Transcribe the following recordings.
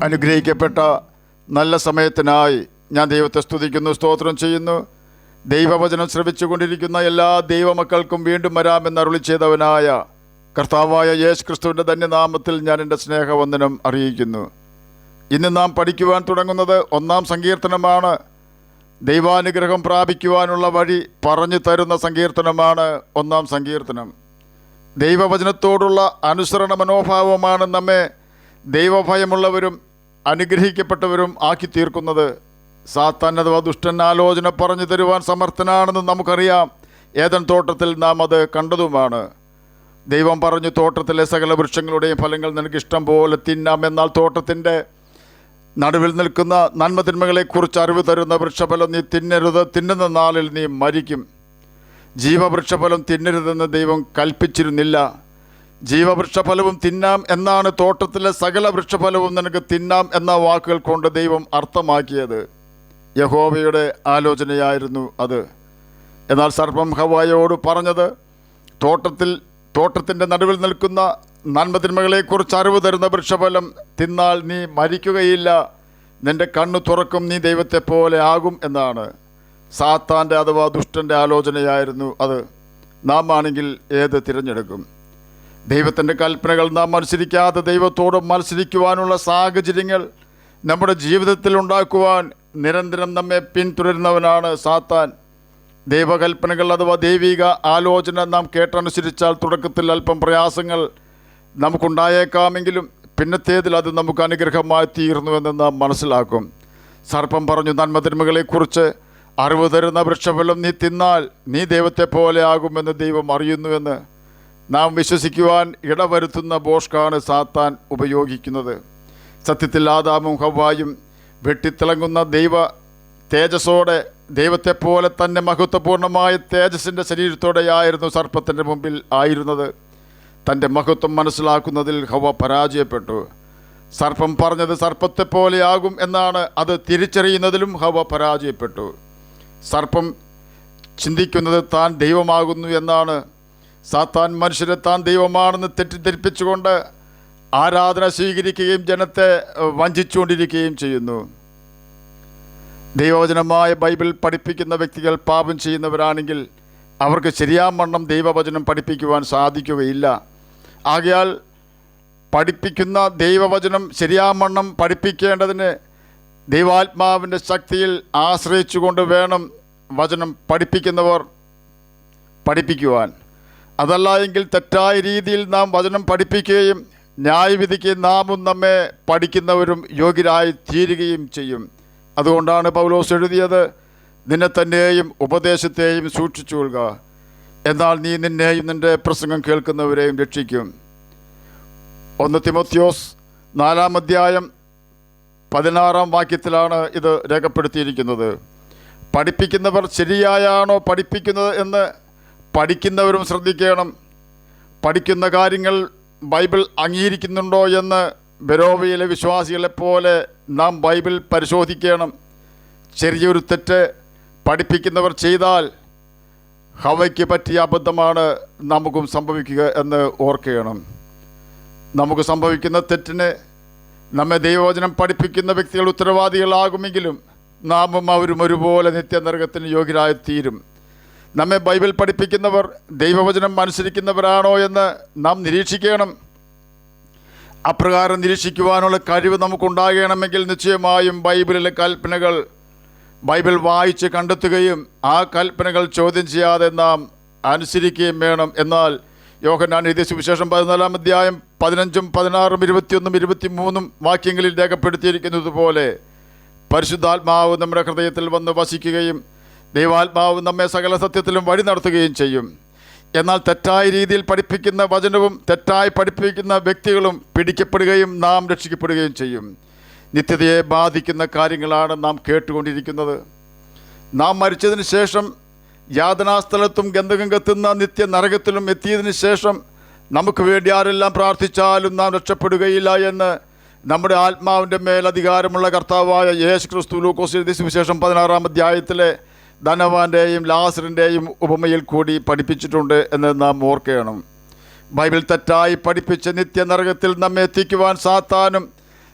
അനുഗ്രഹിക്കപ്പെട്ട നല്ല സമയത്തിനായി ഞാൻ ദൈവത്തെ സ്തുതിക്കുന്നു, സ്തോത്രം ചെയ്യുന്നു. ദൈവവചനം ശ്രവിച്ചുകൊണ്ടിരിക്കുന്ന എല്ലാ ദൈവമക്കൾക്കും വീണ്ടും വരാമെന്ന് അരുളി ചെയ്തവനായ കർത്താവായ യേശു ക്രിസ്തുവിൻ്റെ ധന്യനാമത്തിൽ ഞാൻ എൻ്റെ സ്നേഹവന്ദനം അറിയിക്കുന്നു. ഇന്ന് നാം പഠിക്കുവാൻ തുടങ്ങുന്നത് 1-ാം സങ്കീർത്തനമാണ്. ദൈവാനുഗ്രഹം പ്രാപിക്കുവാനുള്ള വഴി പറഞ്ഞു തരുന്ന സങ്കീർത്തനമാണ് 1-ാം സങ്കീർത്തനം. ദൈവവചനത്തോടുള്ള അനുസരണ മനോഭാവമാണ് നമ്മെ ദൈവഭയമുള്ളവരും അനുഗ്രഹിക്കപ്പെട്ടവരും ആക്കി തീർക്കുന്നത്. സാത്താൻ അഥവാ ദുഷ്ടൻ ആലോചന പറഞ്ഞു തരുവാൻ സമർത്ഥനാണെന്ന് നമുക്കറിയാം. ഏദൻ തോട്ടത്തിൽ നാം അത് കണ്ടതുമാണ്. ദൈവം പറഞ്ഞു, തോട്ടത്തിലെ സകല വൃക്ഷങ്ങളുടെയും ഫലങ്ങൾ നിനക്ക് ഇഷ്ടം പോലെ തിന്നാം, എന്നാൽ തോട്ടത്തിൻ്റെ നടുവിൽ നിൽക്കുന്ന നന്മതിന്മകളെക്കുറിച്ച് അറിവ് തരുന്ന വൃക്ഷഫലം നീ തിന്നരുത്, തിന്നുന്ന നാളിൽ നീ മരിക്കും. ജീവവൃക്ഷഫലം തിന്നരുതെന്ന് ദൈവം കൽപ്പിച്ചിരുന്നില്ല. ജീവവൃക്ഷഫലവും തിന്നാം എന്നാണ് തോട്ടത്തിലെ സകല വൃക്ഷഫലവും നിനക്ക് തിന്നാം എന്ന വാക്കുകൾ കൊണ്ട് ദൈവം അർത്ഥമാക്കിയത്. യഹോവയുടെ ആലോചനയായിരുന്നു അത്. എന്നാൽ സർപ്പം ഹവ്വായോട് പറഞ്ഞത്, തോട്ടത്തിൻ്റെ നടുവിൽ നിൽക്കുന്ന നന്മതിന്മകളെക്കുറിച്ച് അറിവ് തരുന്ന വൃക്ഷഫലം തിന്നാൽ നീ മരിക്കുകയില്ല, നിന്റെ കണ്ണു തുറക്കും, നീ ദൈവത്തെ പോലെ ആകും എന്നാണ്. സാത്താൻ്റെ അഥവാ ദുഷ്ടൻ്റെ ആലോചനയായിരുന്നു അത്. നാം ആണെങ്കിൽ ഏത് തിരഞ്ഞെടുക്കും? ദൈവത്തിൻ്റെ കൽപ്പനകൾ നാം അനുസരിക്കാതെ ദൈവത്തോട് മത്സരിക്കുവാനുള്ള സാഹചര്യങ്ങൾ നമ്മുടെ ജീവിതത്തിൽ ഉണ്ടാക്കുവാൻ നിരന്തരം നമ്മെ പിന്തുടരുന്നവനാണ് സാത്താൻ. ദൈവകൽപ്പനകൾ അഥവാ ദൈവിക ആലോചന നാം കേട്ടനുസരിച്ചാൽ തുടക്കത്തിൽ അല്പം പ്രയാസങ്ങൾ നമുക്കുണ്ടായേക്കാമെങ്കിലും പിന്നത്തേതിൽ അത് നമുക്ക് അനുഗ്രഹമായി തീർന്നുവെന്ന് നാം മനസ്സിലാക്കും. സർപ്പം പറഞ്ഞു, നന്മതിന്മകളെക്കുറിച്ച് അറിവ് തരുന്ന വൃക്ഷഫലം നീ തിന്നാൽ നീ ദൈവത്തെ പോലെ ആകുമെന്ന് ദൈവം അറിയുന്നുവെന്ന് നാം വിശ്വസിക്കുവാൻ ഇടവരുത്തുന്ന ബോഷ്കാണ് സാത്താൻ ഉപയോഗിക്കുന്നത്. സത്യത്തിൽ ആദാമും ഹവ്വായും വെട്ടിത്തിളങ്ങുന്ന ദൈവ തേജസ്സോടെ ദൈവത്തെപ്പോലെ തന്നെ മഹത്വപൂർണമായ തേജസ്സിൻ്റെ ശരീരത്തോടെയായിരുന്നു സർപ്പത്തിൻ്റെ മുമ്പിൽ ആയിരുന്നത്. തൻ്റെ മഹത്വം മനസ്സിലാക്കുന്നതിൽ ഹവ്വ പരാജയപ്പെട്ടു. സർപ്പം പറഞ്ഞത് സർപ്പത്തെപ്പോലെയാകും എന്നാണ്. അത് തിരിച്ചറിയുന്നതിലും ഹവ്വ പരാജയപ്പെട്ടു. സർപ്പം ചിന്തിക്കുന്നത് താൻ ദൈവമാകുന്നു എന്നാണ്. സാത്താൻ മനുഷ്യരെ താൻ ദൈവമാണെന്ന് തെറ്റിദ്ധരിപ്പിച്ചുകൊണ്ട് ആരാധന സ്വീകരിക്കുകയും ജനത്തെ വഞ്ചിച്ചുകൊണ്ടിരിക്കുകയും ചെയ്യുന്നു. ദൈവവചനമായ ബൈബിൾ പഠിപ്പിക്കുന്ന വ്യക്തികൾ പാപം ചെയ്യുന്നവരാണെങ്കിൽ അവർക്ക് ശരിയാവണ്ണം ദൈവവചനം പഠിപ്പിക്കുവാൻ സാധിക്കുകയില്ല. ആകയാൽ പഠിപ്പിക്കുന്ന ദൈവവചനം ശരിയാവണ്ണം പഠിപ്പിക്കേണ്ടതിന് ദൈവാത്മാവിൻ്റെ ശക്തിയിൽ ആശ്രയിച്ചുകൊണ്ട് വേണം വചനം പഠിപ്പിക്കുന്നവർ പഠിപ്പിക്കുവാൻ. അതല്ല എങ്കിൽ തെറ്റായ രീതിയിൽ നാം വചനം പഠിപ്പിക്കുകയും ന്യായവിധിക്ക് നാമും നമ്മെ പഠിക്കുന്നവരും യോഗ്യരായി തീരുകയും ചെയ്യും. അതുകൊണ്ടാണ് പൗലോസ് എഴുതിയത്, നിന്നെ തന്നെയും ഉപദേശത്തെയും സൂക്ഷിച്ചു കൊള്ളുക, എന്നാൽ നീ നിന്നെയും നിൻ്റെ പ്രസംഗം കേൾക്കുന്നവരെയും രക്ഷിക്കും. 1 തിമോത്തിയോസ് 4-ാം അധ്യായം 16-ാം വാക്യത്തിലാണ് ഇത് രേഖപ്പെടുത്തിയിരിക്കുന്നത്. പഠിപ്പിക്കുന്നവർ ശരിയായാണോ പഠിപ്പിക്കുന്നത് എന്ന് പഠിക്കുന്നവരും ശ്രദ്ധിക്കണം. പഠിക്കുന്ന കാര്യങ്ങൾ ബൈബിൾ അംഗീകരിക്കുന്നുണ്ടോ എന്ന് ബെരോവയിലെ വിശ്വാസികളെപ്പോലെ നാം ബൈബിൾ പരിശോധിക്കണം. ചെറിയൊരു തെറ്റ് പഠിപ്പിക്കുന്നവർ ചെയ്താൽ ഹവയ്ക്ക് പറ്റിയ അബദ്ധമാണ് നമുക്കും സംഭവിക്കുക എന്ന് ഓർക്കണം. നമുക്ക് സംഭവിക്കുന്ന തെറ്റിന് നമ്മെ ദൈവവചനം പഠിപ്പിക്കുന്ന വ്യക്തികൾ ഉത്തരവാദികളാകുമെങ്കിലും നാമും അവരും ഒരുപോലെ നിത്യനരകത്തിന് യോഗ്യരായി തീരും. നമ്മെ ബൈബിൾ പഠിപ്പിക്കുന്നവർ ദൈവവചനം അനുസരിക്കുന്നവരാണോ എന്ന് നാം നിരീക്ഷിക്കണം. അപ്രകാരം നിരീക്ഷിക്കുവാനുള്ള കഴിവ് നമുക്കുണ്ടാകണമെങ്കിൽ നിശ്ചയമായും ബൈബിളിലെ കൽപ്പനകൾ ബൈബിൾ വായിച്ച് കണ്ടെത്തുകയും ആ കൽപ്പനകൾ ചോദ്യം ചെയ്യാതെ നാം അനുസരിക്കുകയും വേണം. എന്നാൽ യോഹന്നാൻ എഴുതിയ സുവിശേഷം 14-ാം അധ്യായം 15, 16, 21, 23 വാക്യങ്ങളിൽ രേഖപ്പെടുത്തിയിരിക്കുന്നത് പോലെ പരിശുദ്ധാത്മാവ് നമ്മുടെ ഹൃദയത്തിൽ വന്ന് വസിക്കുകയും ദൈവാത്മാവ് നമ്മെ സകല സത്യത്തിലും വഴി നടത്തുകയും ചെയ്യും. എന്നാൽ തെറ്റായ രീതിയിൽ പഠിപ്പിക്കുന്ന വചനവും തെറ്റായി പഠിപ്പിക്കുന്ന വ്യക്തികളും പിടിക്കപ്പെടുകയും നാം രക്ഷിക്കപ്പെടുകയും ചെയ്യും. നിത്യതയെ ബാധിക്കുന്ന കാര്യങ്ങളാണ് നാം കേട്ടുകൊണ്ടിരിക്കുന്നത്. നാം മരിച്ചതിന് ശേഷം യാതനാസ്ഥലത്തും ഗന്ധകം കത്തുന്ന നിത്യ നരകത്തിലും എത്തിയതിന് ശേഷം നമുക്ക് വേണ്ടി ആരെല്ലാം പ്രാർത്ഥിച്ചാലും നാം രക്ഷപ്പെടുകയില്ല എന്ന് നമ്മുടെ ആത്മാവിൻ്റെ മേൽ അധികാരമുള്ള കർത്താവായ യേശു ക്രിസ്തു ലൂക്കോസ് എഴുതിയ സുവിശേഷം 16-ാം അധ്യായത്തിലെ ധനവാന്റെയും ലാസറിൻ്റെയും ഉപമയിൽ കൂടി പഠിപ്പിച്ചിട്ടുണ്ട് എന്ന് നാം ഓർക്കണം. ബൈബിൾ തെറ്റായി പഠിപ്പിച്ച് നിത്യനരകത്തിൽ നമ്മെ എത്തിക്കുവാൻ സാത്താനും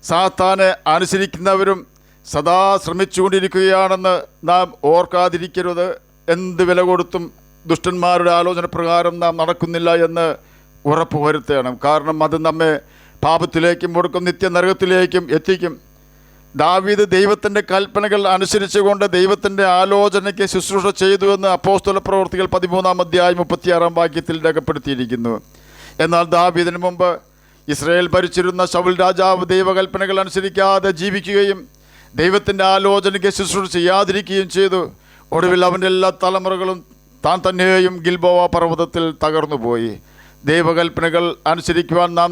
സാത്താനെ അനുസരിക്കുന്നവരും സദാ ശ്രമിച്ചുകൊണ്ടിരിക്കുകയാണെന്ന് നാം ഓർക്കാതിരിക്കരുത്. എന്ത് വില കൊടുത്തും ദുഷ്ടന്മാരുടെ ആലോചന പ്രകാരം നാം നടക്കുന്നില്ല എന്ന് ഉറപ്പ് വരുത്തണം. കാരണം അത് നമ്മെ പാപത്തിലേക്കും ഒടുക്കം നിത്യനരകത്തിലേക്കും എത്തിക്കും. ദാവീദ് ദൈവത്തിൻ്റെ കൽപ്പനകൾ അനുസരിച്ചുകൊണ്ട് ദൈവത്തിൻ്റെ ആലോചനയ്ക്ക് ശുശ്രൂഷ ചെയ്തുവെന്ന് അപ്പോസ്തല പ്രവൃത്തികൾ 13-ാം അധ്യായം 36-ാം വാക്യത്തിൽ രേഖപ്പെടുത്തിയിരിക്കുന്നു. എന്നാൽ ദാവീദിന് മുമ്പ് ഇസ്രായേൽ ഭരിച്ചിരുന്ന ശൗൽ രാജാവ് ദൈവകൽപ്പനകൾ അനുസരിക്കാതെ ജീവിക്കുകയും ദൈവത്തിൻ്റെ ആലോചനയ്ക്ക് ശുശ്രൂഷ ചെയ്യാതിരിക്കുകയും ചെയ്തു. ഒടുവിൽ അവൻ്റെ എല്ലാ തലമുറകളും താൻ തന്നെയും ഗിൽബോവ പർവ്വതത്തിൽ തകർന്നുപോയി. ദൈവകൽപ്പനകൾ അനുസരിക്കുവാൻ നാം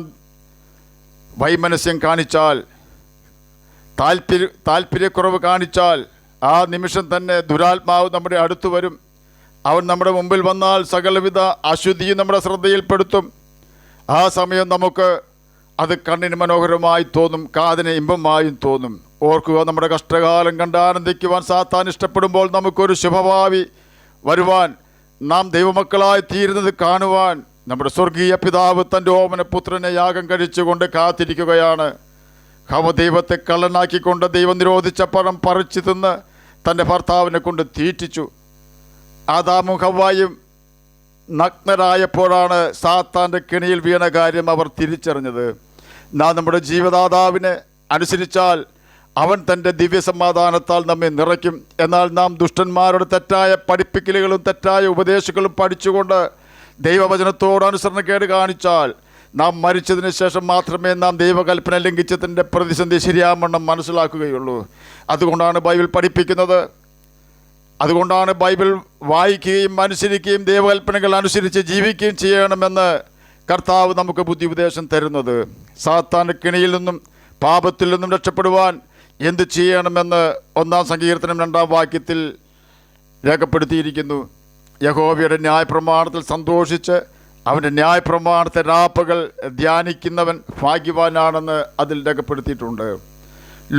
വൈമനസ്യം കാണിച്ചാൽ, താല്പര്യക്കുറവ് കാണിച്ചാൽ, ആ നിമിഷം തന്നെ ദുരാത്മാവ് നമ്മുടെ അടുത്ത് വരും. അവൻ നമ്മുടെ മുമ്പിൽ വന്നാൽ സകലവിധ അശുദ്ധിയും നമ്മുടെ ശ്രദ്ധയിൽപ്പെടുത്തും. ആ സമയം നമുക്ക് അത് കണ്ണിന് മനോഹരമായി തോന്നും, കാതിന് ഇമ്പമായും തോന്നും. ഓർക്കുക, നമ്മുടെ കഷ്ടകാലം കണ്ട് ആനന്ദിക്കുവാൻ സാത്താൻ ഇഷ്ടപ്പെടുമ്പോൾ നമുക്കൊരു ശുഭഭാവി വരുവാൻ, നാം ദൈവമക്കളായി തീരുന്നത് കാണുവാൻ നമ്മുടെ സ്വർഗീയ പിതാവ് തൻ്റെ ഓമനപുത്രനെ യാഗം കഴിച്ചുകൊണ്ട് കാത്തിരിക്കുകയാണ്. ഹവ ദൈവത്തെ കള്ളനാക്കിക്കൊണ്ട് ദൈവം നിരോധിച്ച പഴം പറിച്ചു തിന്ന് തൻ്റെ ഭർത്താവിനെ കൊണ്ട് തീറ്റിച്ചു. ആദാമും ഹവ്വായും നഗ്നരായപ്പോഴാണ് സാത്താൻ്റെ കെണിയിൽ വീണ കാര്യം അവർ തിരിച്ചറിഞ്ഞത്. നാം നമ്മുടെ ജീവദാതാവിനെ അനുസരിച്ചാൽ അവൻ തൻ്റെ ദിവ്യസമാധാനത്താൽ നമ്മെ നിറയ്ക്കും. എന്നാൽ നാം ദുഷ്ടന്മാരുടെ തെറ്റായ പഠിപ്പിക്കലുകളും തെറ്റായ ഉപദേശങ്ങളും പഠിച്ചുകൊണ്ട് ദൈവവചനത്തോട് അനുസരണക്കേട് കാണിച്ചാൽ നാം മരിച്ചതിന് ശേഷം മാത്രമേ നാം ദൈവകൽപ്പന ലംഘിച്ചതിൻ്റെ പ്രതിസന്ധി ശരിയാവണ്ണം മനസ്സിലാക്കുകയുള്ളൂ. അതുകൊണ്ടാണ് ബൈബിൾ പഠിപ്പിക്കുന്നത്. അതുകൊണ്ടാണ് ബൈബിൾ വായിക്കുകയും അനുസരിക്കുകയും ദൈവകൽപ്പനകൾ അനുസരിച്ച് ജീവിക്കുകയും ചെയ്യണമെന്ന് കർത്താവ് നമുക്ക് ബുദ്ധി ഉപദേശം തരുന്നത്. സാത്താൻ്റെ കെണിയിൽ നിന്നും പാപത്തിൽ നിന്നും രക്ഷപ്പെടുവാൻ എന്ത് ചെയ്യണമെന്ന് 1-ാം സങ്കീർത്തനം 2-ാം വാക്യത്തിൽ രേഖപ്പെടുത്തിയിരിക്കുന്നു. യഹോവയുടെ ന്യായപ്രമാണത്തിൽ സന്തോഷിച്ച് അവൻ്റെ ന്യായപ്രമാണത്തെ രാപ്പകൽ ധ്യാനിക്കുന്നവൻ ഭാഗ്യവാനാണെന്ന് അതിൽ രേഖപ്പെടുത്തിയിട്ടുണ്ട്.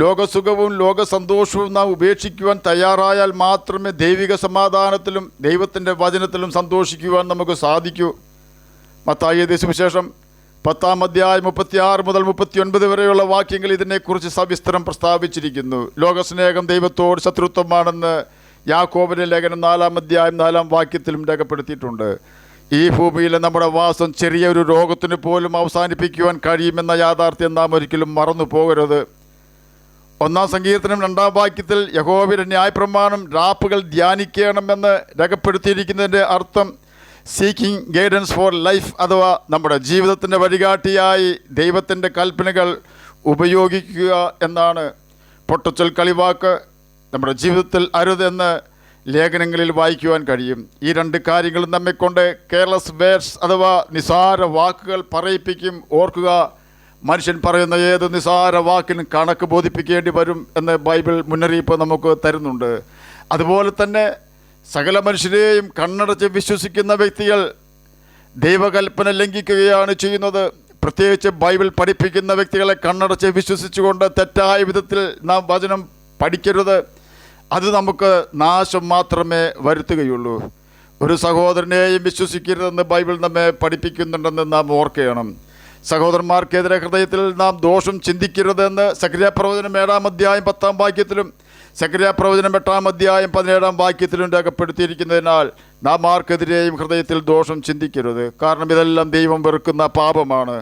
ലോകസുഖവും ലോകസന്തോഷവും നാം ഉപേക്ഷിക്കുവാൻ തയ്യാറായാൽ മാത്രമേ ദൈവിക സമാധാനത്തിലും ദൈവത്തിൻ്റെ വചനത്തിലും സന്തോഷിക്കുവാൻ നമുക്ക് സാധിക്കൂ. മത്തായി സുവിശേഷം 10-ാം അധ്യായം 36 മുതൽ 39 വരെയുള്ള വാക്യങ്ങൾ ഇതിനെക്കുറിച്ച് സവിസ്തരം പ്രസ്താവിച്ചിരിക്കുന്നു. ലോകസ്നേഹം ദൈവത്തോട് ശത്രുത്വമാണെന്ന് യാക്കോബിന്റെ ലേഖനം 4-ാം അധ്യായം 4-ാം വാക്യത്തിലും രേഖപ്പെടുത്തിയിട്ടുണ്ട്. ഈ ഭൂമിയിലെ നമ്മുടെ വാസം ചെറിയൊരു രോഗത്തിന് പോലും അവസാനിപ്പിക്കുവാൻ കഴിയുമെന്ന യാഥാർത്ഥ്യം നാം ഒരിക്കലും മറന്നു പോകരുത്. 1-ാം സങ്കീർത്തനം 2-ാം വാക്യത്തിൽ യഹോവയുടെ ന്യായപ്രമാണം രാപ്പകൽ ധ്യാനിക്കണമെന്ന് രേഖപ്പെടുത്തിയിരിക്കുന്നതിൻ്റെ അർത്ഥം സീക്കിംഗ് ഗൈഡൻസ് ഫോർ ലൈഫ്, അഥവാ നമ്മുടെ ജീവിതത്തിൻ്റെ വഴികാട്ടിയായി ദൈവത്തിൻ്റെ കൽപ്പനകൾ ഉപയോഗിക്കുക എന്നാണ്. പൊട്ടച്ചൽ കളിവാക്ക് നമ്മുടെ ജീവിതത്തിൽ അരുതെന്ന് ലേഖനങ്ങളിൽ വായിക്കുവാൻ കഴിയും. ഈ രണ്ട് കാര്യങ്ങളും നമ്മെക്കൊണ്ട് കെയർലെസ് വേർഡ്സ് അഥവാ നിസാര വാക്കുകൾ പറയിപ്പിക്കും. ഓർക്കുക, മനുഷ്യൻ പറയുന്ന ഏത് നിസാര വാക്കിനും കണക്ക് ബോധിപ്പിക്കേണ്ടി വരും എന്ന് ബൈബിൾ മുന്നറിയിപ്പ് നമുക്ക് തരുന്നുണ്ട്. അതുപോലെ തന്നെ സകല മനുഷ്യരെയും കണ്ണടച്ച് വിശ്വസിക്കുന്ന വ്യക്തികൾ ദൈവകൽപ്പന ലംഘിക്കുകയാണ് ചെയ്യുന്നത്. പ്രത്യേകിച്ച് ബൈബിൾ പഠിപ്പിക്കുന്ന വ്യക്തികളെ കണ്ണടച്ച് വിശ്വസിച്ചുകൊണ്ട് തെറ്റായ വിധത്തിൽ നാം വചനം പഠിക്കരുത്. അത് നമുക്ക് നാശം മാത്രമേ വരുത്തുകയുള്ളൂ. ഒരു സഹോദരനെയും വിശ്വസിക്കരുതെന്ന് ബൈബിൾ നമ്മെ പഠിപ്പിക്കുന്നുണ്ടെന്ന് നാം ഓർക്കണം. സഹോദരന്മാർക്കെതിരെ ഹൃദയത്തിൽ നാം ദോഷം ചിന്തിക്കരുതെന്ന് സഖര്യാ പ്രവചനം 7-ാം അധ്യായം 10-ാം വാക്യത്തിലും സഖര്യാ പ്രവചനം 8-ാം അധ്യായം 17-ാം വാക്യത്തിലും രേഖപ്പെടുത്തിയിരിക്കുന്നതിനാൽ നാം ആർക്കെതിരെയും ഹൃദയത്തിൽ ദോഷം ചിന്തിക്കരുത്. കാരണം ഇതെല്ലാം ദൈവം വെറുക്കുന്ന പാപമാണ്.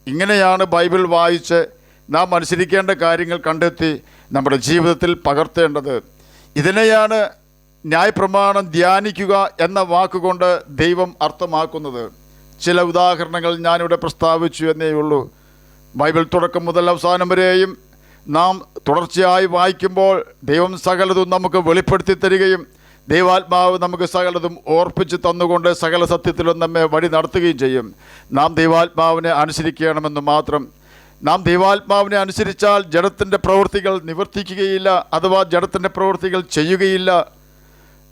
ഇങ്ങനെയാണ് ബൈബിൾ വായിച്ച് നാം അനുസരിക്കേണ്ട കാര്യങ്ങൾ കണ്ടെത്തി നമ്മുടെ ജീവിതത്തിൽ പകർത്തേണ്ടത്. ഇതിനെയാണ് ന്യായപ്രമാണം ധ്യാനിക്കുക എന്ന വാക്കുകൊണ്ട് ദൈവം അർത്ഥമാക്കുന്നത്. ചില ഉദാഹരണങ്ങൾ ഞാനിവിടെ പ്രസ്താവിച്ചു എന്നേ ഉള്ളൂ. ബൈബിൾ തുടക്കം മുതൽ അവസാനം വരെയും നാം തുടർച്ചയായി വായിക്കുമ്പോൾ ദൈവം സകലതും നമുക്ക് വെളിപ്പെടുത്തി തരികയും ദൈവാത്മാവ് നമുക്ക് സകലതും ഓർപ്പിച്ച് തന്നുകൊണ്ട് സകല സത്യത്തിലും നമ്മെ വഴി നടത്തുകയും ചെയ്യും. നാം ദൈവാത്മാവിനെ അനുസരിക്കണമെന്ന് മാത്രം. നാം ദൈവാത്മാവിനെ അനുസരിച്ചാൽ ജഡത്തിൻ്റെ പ്രവൃത്തികൾ നിവർത്തിക്കുകയില്ല, അഥവാ ജഡത്തിൻ്റെ പ്രവൃത്തികൾ ചെയ്യുകയില്ല.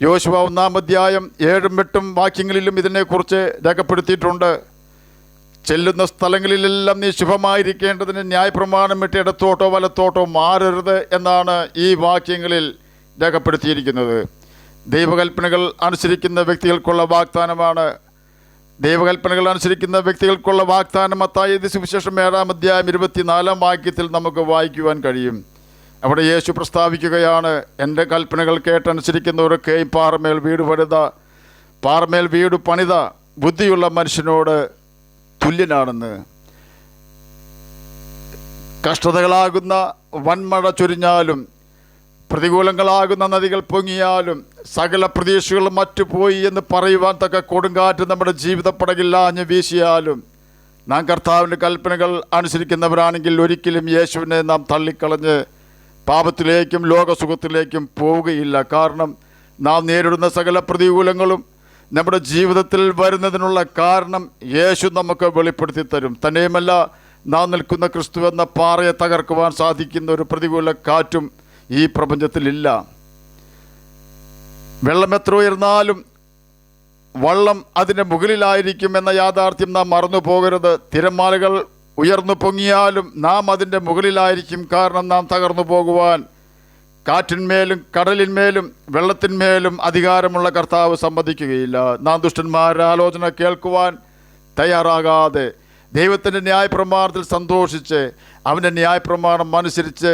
യോശുവ 1-ാം അധ്യായം 7-ഉം 8-ഉം വാക്യങ്ങളിലും ഇതിനെക്കുറിച്ച് രേഖപ്പെടുത്തിയിട്ടുണ്ട്. ചെല്ലുന്ന സ്ഥലങ്ങളിലെല്ലാം നീ ശുഭമായിരിക്കേണ്ടതിന് ന്യായപ്രമാണം വിട്ട് ഇടത്തോട്ടോ വലത്തോട്ടോ മാറരുത് എന്നാണ് ഈ വാക്യങ്ങളിൽ രേഖപ്പെടുത്തിയിരിക്കുന്നത്. ദൈവകൽപ്പനകൾ അനുസരിക്കുന്ന വ്യക്തികൾക്കുള്ള വാഗ്ദാനമാണ്. ദൈവകൽപ്പനകൾ അനുസരിക്കുന്ന വ്യക്തികൾക്കുള്ള വാഗ്ദാനം മത്തായി സുവിശേഷം 7-ാം അധ്യായം 24-ാം വാക്യത്തിൽ നമുക്ക് വായിക്കുവാൻ കഴിയും. അവിടെ യേശു പ്രസ്താവിക്കുകയാണ്, എൻ്റെ കൽപ്പനകൾ കേട്ടനുസരിക്കുന്നവരൊക്കെയും പാറമേൽ വീട് പണിത ബുദ്ധിയുള്ള മനുഷ്യനോട് തുല്യനാണെന്ന്. കഷ്ടതകളാകുന്ന വൻമഴ ചൊരിഞ്ഞാലും പ്രതികൂലങ്ങളാകുന്ന നദികൾ പൊങ്ങിയാലും സകല പ്രതീക്ഷകളും മറ്റുപോയി എന്ന് പറയുവാൻ തക്ക കൊടുങ്കാറ്റ് നമ്മുടെ ജീവിതപ്പടകില്ലാഞ്ഞ് വീശിയാലും നാം കർത്താവിൻ്റെ കൽപ്പനകൾ അനുസരിക്കുന്നവരാണെങ്കിൽ ഒരിക്കലും യേശുവിനെ നാം തള്ളിക്കളഞ്ഞ് പാപത്തിലേക്കും ലോകസുഖത്തിലേക്കും പോവുകയില്ല. കാരണം നാം നേരിടുന്ന സകല പ്രതികൂലങ്ങളും നമ്മുടെ ജീവിതത്തിൽ വരുന്നതിനുള്ള കാരണം യേശു നമുക്ക് വെളിപ്പെടുത്തി തരും. തന്നെയുമല്ല, നാം നിൽക്കുന്ന ക്രിസ്തു എന്ന പാറയെ തകർക്കുവാൻ സാധിക്കുന്ന ഒരു പ്രതികൂല കാറ്റും ഈ പ്രപഞ്ചത്തിലില്ല. വെള്ളം എത്ര ഉയർന്നാലും വള്ളം അതിൻ്റെ മുകളിലായിരിക്കും എന്ന യാഥാർത്ഥ്യം നാം മറന്നു പോകരുത്. തിരമാലകൾ ഉയർന്നു പൊങ്ങിയാലും നാം അതിൻ്റെ മുകളിലായിരിക്കും. കാരണം നാം തകർന്നു പോകുവാൻ കാറ്റിന്മേലും കടലിന്മേലും വെള്ളത്തിന്മേലും അധികാരമുള്ള കർത്താവ് സമ്മതിക്കുകയില്ല. നാം ദുഷ്ടന്മാരുടെ ആലോചന കേൾക്കുവാൻ തയ്യാറാകാതെ ദൈവത്തിൻ്റെ ന്യായപ്രമാണത്തിൽ സന്തോഷിച്ച് അവൻ്റെ ന്യായപ്രമാണം അനുസരിച്ച്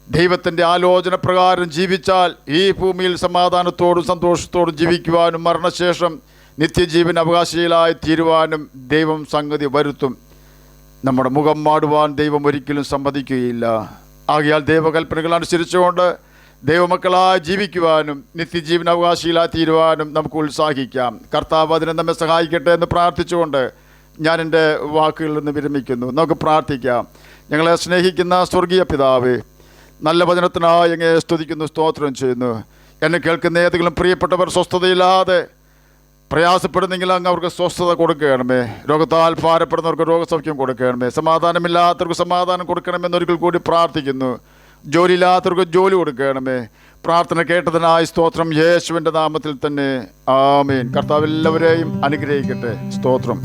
ദൈവത്തിൻ്റെ ആലോചന പ്രകാരം ജീവിച്ചാൽ ഈ ഭൂമിയിൽ സമാധാനത്തോടും സന്തോഷത്തോടും ജീവിക്കുവാനും മരണശേഷം നിത്യജീവൻ അവകാശികളായി തീരുവാനും ദൈവം സംഗതി വരുത്തും. നമ്മുടെ മുഖം മാടുവാൻ ദൈവം ഒരിക്കലും സമ്മതിക്കുകയില്ല. ആകയാൽ ദൈവകൽപ്പനകൾ അനുസരിച്ചുകൊണ്ട് ദൈവമക്കളായി ജീവിക്കുവാനും നിത്യജീവൻ അവകാശികളായി തീരുവാനും നമുക്ക് ഉത്സാഹിക്കാം. കർത്താവ് അതിനെ നമ്മെ സഹായിക്കട്ടെ എന്ന് പ്രാർത്ഥിച്ചുകൊണ്ട് ഞാൻ എൻ്റെ വാക്കുകളിൽ നിന്ന് വിരമിക്കുന്നു. നമുക്ക് പ്രാർത്ഥിക്കാം. ഞങ്ങളെ സ്നേഹിക്കുന്ന സ്വർഗീയ പിതാവേ, നല്ല വചനത്തിനായി അങ്ങയെ സ്തുതിക്കുന്നു, സ്തോത്രം ചെയ്യുന്നു. എന്നെ കേൾക്കുന്ന ഏതെങ്കിലും പ്രിയപ്പെട്ടവർ സ്വസ്ഥതയില്ലാതെ പ്രയാസപ്പെടുന്നെങ്കിൽ അങ്ങ് അവർക്ക് സ്വസ്ഥത കൊടുക്കണമേ. രോഗത്താൽ ഭാരപ്പെടുന്നവർക്ക് രോഗസൗഖ്യം കൊടുക്കണമേ. സമാധാനമില്ലാത്തവർക്ക് സമാധാനം കൊടുക്കണമെന്നൊരിക്കൽ കൂടി പ്രാർത്ഥിക്കുന്നു. ജോലിയില്ലാത്തവർക്ക് ജോലി കൊടുക്കണമേ. പ്രാർത്ഥന കേട്ടതിനായി സ്തോത്രം, യേശുവിൻ്റെ നാമത്തിൽ തന്നെ ആമേൻ. കർത്താവ് എല്ലാവരെയും അനുഗ്രഹിക്കട്ടെ. സ്തോത്രം.